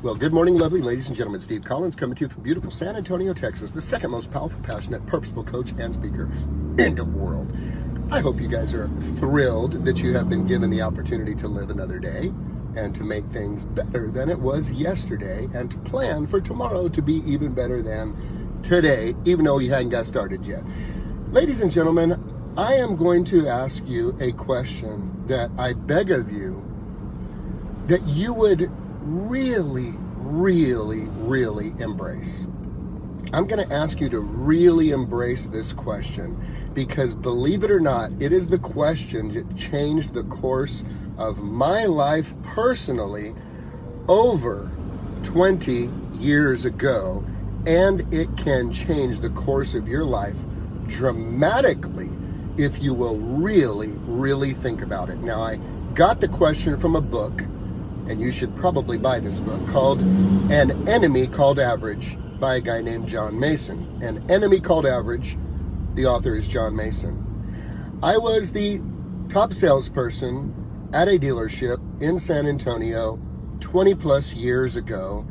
Well, good morning, lovely ladies and gentlemen. Steve Collins coming to you from beautiful San Antonio, Texas, the second most powerful, passionate, purposeful coach and speaker in the world. I hope you guys are thrilled that you have been given the opportunity to live another day and to make things better than it was yesterday and to plan for tomorrow to be even better than today, even though you hadn't got started yet. Ladies and gentlemen, I am going to ask you a question that I beg of you that you would really embrace. I'm going to ask you to really embrace this question because, believe it or not, it is the question that changed the course of my life personally over 20 years ago, and it can change the course of your life dramatically if you will really think about it. Now, I got the question from a book, and you should probably buy this book, called An Enemy Called Average by a guy named John Mason. An Enemy Called Average, the author is John Mason. I was the top salesperson at a dealership in San Antonio 20 plus years ago,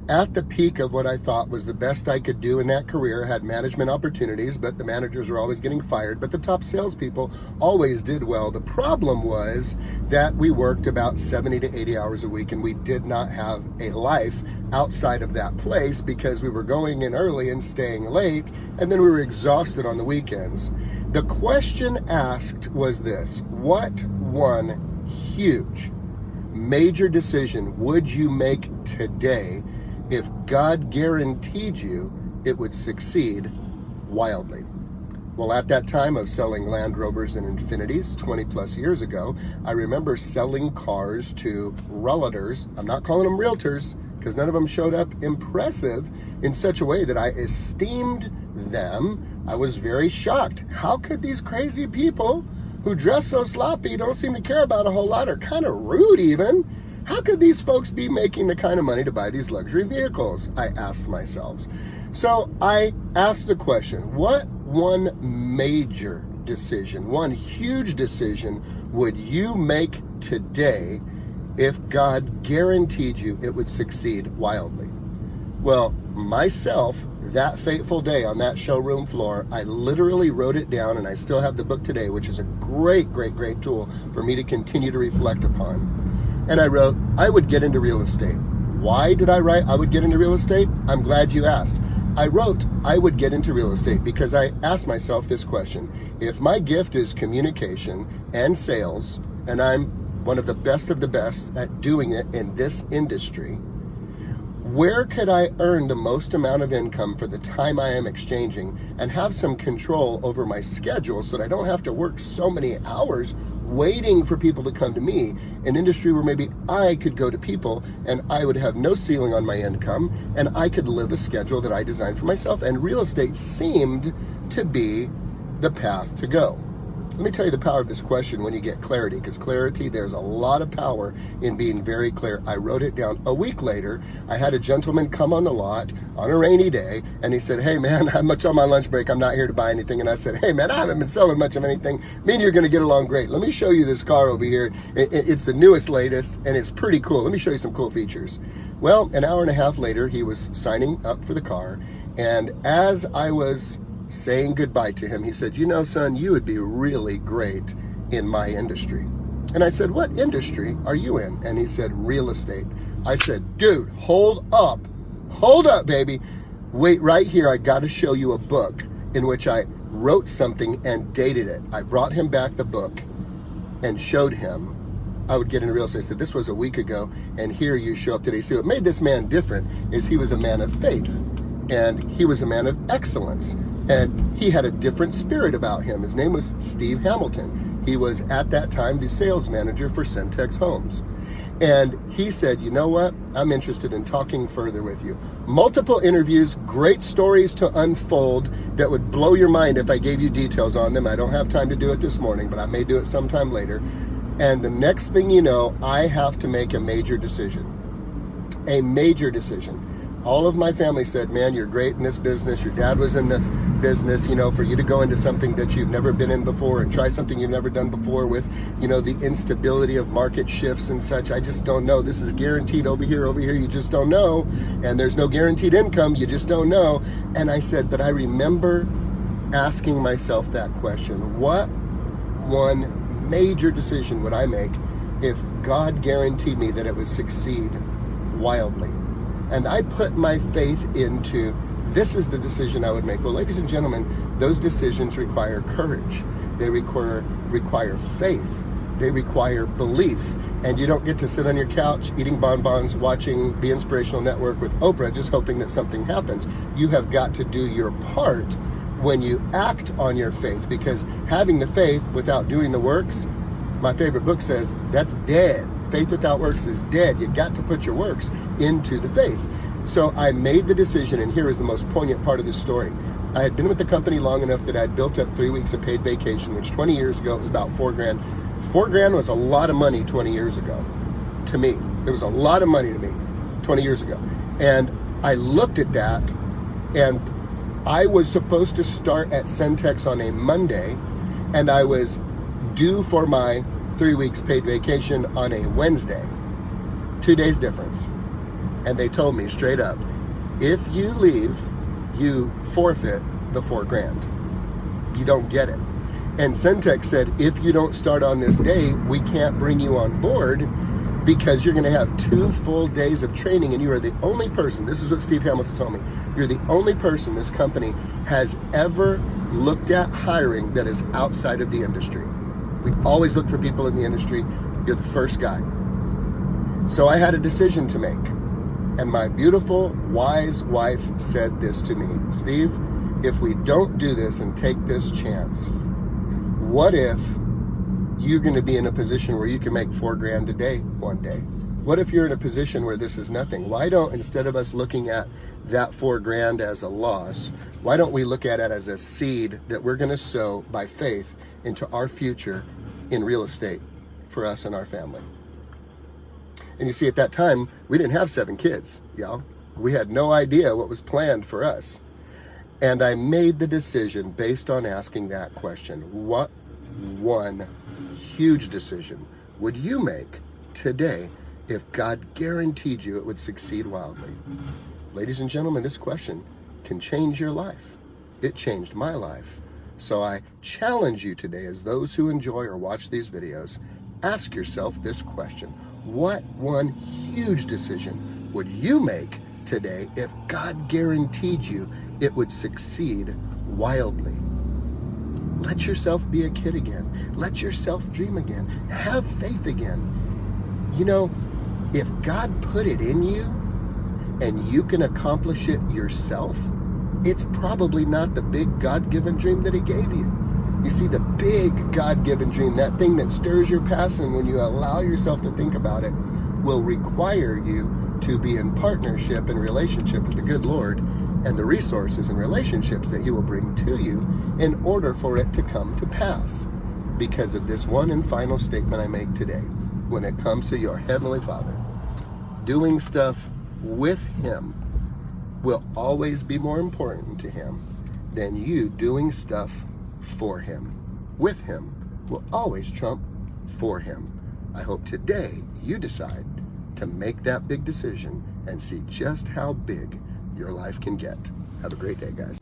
at the peak of what I thought was the best I could do in that career. Had management opportunities, but the managers were always getting fired, but the top salespeople always did well. The problem was that we worked about 70 to 80 hours a week, and we did not have a life outside of that place because we were going in early and staying late, and then we were exhausted on the weekends. The question asked was this: what one huge, major decision would you make today if God guaranteed you it would succeed wildly? Well, at that time of selling Land Rovers and Infinities 20 plus years ago, I remember selling cars to realtors. I'm not calling them realtors because none of them showed up impressive in such a way that I esteemed them. I was very shocked. How could these crazy people who dress so sloppy, don't seem to care about a whole lot, are kind of rude even, how could these folks be making the kind of money to buy these luxury vehicles? I asked myself. So I asked the question, what one major decision, one huge decision would you make today if God guaranteed you it would succeed wildly? Well, myself, that fateful day on that showroom floor, I literally wrote it down, and I still have the book today, which is a great tool for me to continue to reflect upon. And I wrote, I would get into real estate. Why did I write I would get into real estate? I'm glad you asked. I wrote I would get into real estate because I asked myself this question: if my gift is communication and sales, and I'm one of the best at doing it in this industry, where could I earn the most amount of income for the time I am exchanging and have some control over my schedule so that I don't have to work so many hours waiting for people to come to me, an industry where maybe I could go to people and I would have no ceiling on my income and I could live a schedule that I designed for myself? And real estate seemed to be the path to go. Let me tell you the power of this question when you get clarity, because clarity, there's a lot of power in being very clear. I wrote it down. A week later, I had a gentleman come on the lot on a rainy day, and he said, hey man, I'm much on my lunch break. I'm not here to buy anything. And I said, hey man, I haven't been selling much of anything. Me and you're going to get along great. Let me show you this car over here. It's the newest, latest, and it's pretty cool. Let me show you some cool features. Well, an hour and a half later, he was signing up for the car, and as I was saying goodbye to him, he said, you know, son, you would be really great in my industry. And I said, what industry are you in? And he said, real estate. I said, dude, hold up, baby. Wait right here. I got to show you a book in which I wrote something and dated it. I brought him back the book and showed him I would get into real estate. I said, this was a week ago, and here you show up today. See, what made this man different is he was a man of faith, and he was a man of excellence. And he had a different spirit about him. His name was Steve Hamilton. He was at that time the sales manager for Centex Homes. And he said, you know what? I'm interested in talking further with you. Multiple interviews, great stories to unfold that would blow your mind if I gave you details on them. I don't have time to do it this morning, but I may do it sometime later. And the next thing you know, I have to make a major decision. A major decision. All of my family said, man, you're great in this business. Your dad was in this business, for you to go into something that you've never been in before and try something you've never done before with, the instability of market shifts and such. I just don't know. This is guaranteed over here, you just don't know. And there's no guaranteed income, you just don't know. And I said, but I remember asking myself that question. What one major decision would I make if God guaranteed me that it would succeed wildly? And I put my faith into, this is the decision I would make. Well, ladies and gentlemen, those decisions require courage. They require faith. They require belief. And you don't get to sit on your couch eating bonbons, watching the Inspirational Network with Oprah, just hoping that something happens. You have got to do your part when you act on your faith, because having the faith without doing the works, my favorite book says, that's dead. Faith without works is dead. You got to put your works into the faith. So I made the decision, and here is the most poignant part of the story. I had been with the company long enough that I had built up 3 weeks of paid vacation, which 20 years ago, it was about $4,000. $4,000 was a lot of money 20 years ago to me. It was a lot of money to me 20 years ago. And I looked at that, and I was supposed to start at Centex on a Monday, and I was due for my 3 weeks paid vacation on a Wednesday. 2 days difference. And they told me straight up, if you leave, you forfeit the $4,000. You don't get it. And Centex said, if you don't start on this day, we can't bring you on board because you're going to have 2 full days of training, and you are the only person, this is what Steve Hamilton told me, you're the only person this company has ever looked at hiring that is outside of the industry. We always look for people in the industry. You're the first guy. So I had a decision to make. And my beautiful, wise wife said this to me, Steve, if we don't do this and take this chance, what if you're going to be in a position where you can make $4,000 a day one day? What if you're in a position where this is nothing? Why don't, instead of us looking at that $4,000 as a loss, why don't we look at it as a seed that we're going to sow by faith into our future in real estate for us and our family? And you see, at that time, we didn't have 7 kids, y'all. We had no idea what was planned for us. And I made the decision based on asking that question. What one huge decision would you make today if God guaranteed you it would succeed wildly? Ladies and gentlemen, this question can change your life. It changed my life. So I challenge you today, as those who enjoy or watch these videos, ask yourself this question. What one huge decision would you make today if God guaranteed you it would succeed wildly? Let yourself be a kid again. Let yourself dream again. Have faith again. If God put it in you and you can accomplish it yourself, it's probably not the big God-given dream that He gave you. You see, the big God-given dream, that thing that stirs your passion when you allow yourself to think about it, will require you to be in partnership and relationship with the good Lord and the resources and relationships that He will bring to you in order for it to come to pass. Because of this one and final statement I make today, when it comes to your Heavenly Father, doing stuff with Him will always be more important to Him than you doing stuff for Him. With Him will always trump for Him. I hope today you decide to make that big decision and see just how big your life can get. Have a great day, guys.